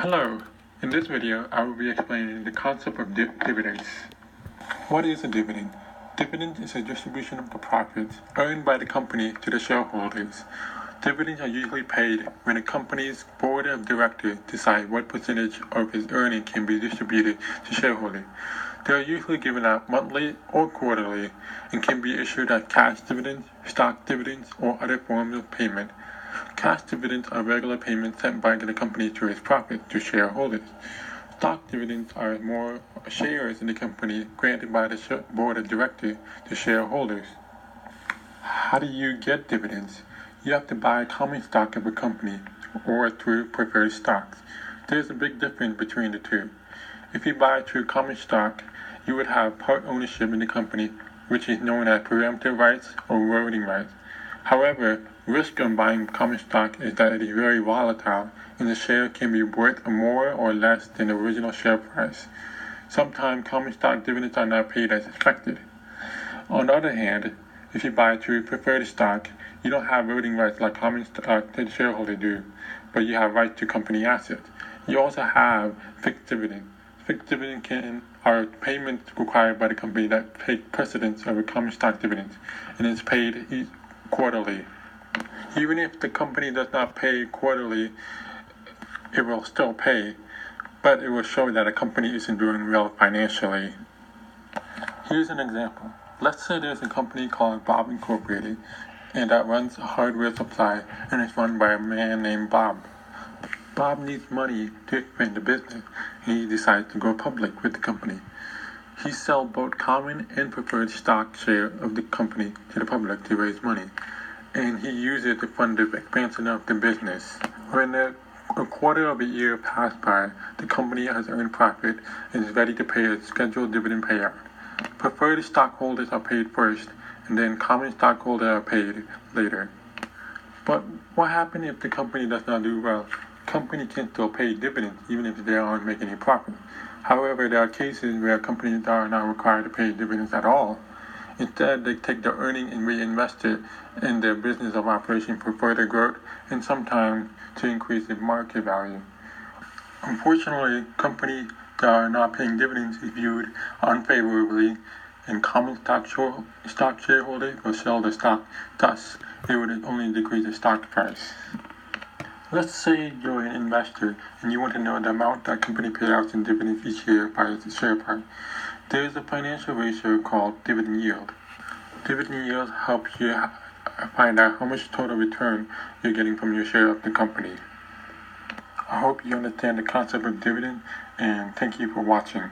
Hello, in this video I will be explaining the concept of dividends. What is a dividend? Dividend is a distribution of the profits earned by the company to the shareholders. Dividends are usually paid when a company's board of directors decide what percentage of its earnings can be distributed to shareholders. They are usually given out monthly or quarterly and can be issued as cash dividends, stock dividends, or other forms of payment. Cash dividends are regular payments sent by the company to its profits to shareholders. Stock dividends are more shares in the company granted by the board of directors to shareholders. How do you get dividends? You have to buy common stock of a company or through preferred stocks. There's a big difference between the two. If you buy through common stock, you would have part ownership in the company, which is known as preemptive rights or voting rights. However, risk of buying common stock is that it is very volatile and the share can be worth more or less than the original share price. Sometimes common stock dividends are not paid as expected. On the other hand, if you buy through preferred stock, you don't have voting rights like common stock shareholders do, but you have rights to company assets. You also have fixed dividends. Fixed dividends are payments required by the company that take precedence over common stock dividends, and is paid quarterly. Even if the company does not pay quarterly, it will still pay, but it will show that a company isn't doing well financially. Here's an example. Let's say there's a company called Bob Incorporated, and that runs a hardware supply and is run by a man named Bob. Bob needs money to expand the business, and he decides to go public with the company. He sells both common and preferred stock share of the company to the public to raise money, and he uses it to fund the expansion of the business. When a quarter of a year passed by, the company has earned profit and is ready to pay its scheduled dividend payout. Preferred stockholders are paid first, and then common stockholders are paid later. But what happens if the company does not do well? The company can still pay dividends even if they aren't making any profit. However, there are cases where companies are not required to pay dividends at all. Instead, they take their earnings and reinvest it in their business of operation for further growth and sometimes to increase its market value. Unfortunately, companies that are not paying dividends is viewed unfavorably, and common stock shareholders will sell the stock. Thus, it would only decrease the stock price. Let's say you're an investor and you want to know the amount that company pays out in dividends each year by its share price. There is a financial ratio called dividend yield. Dividend yield helps you find out how much total return you're getting from your share of the company. I hope you understand the concept of dividend, and thank you for watching.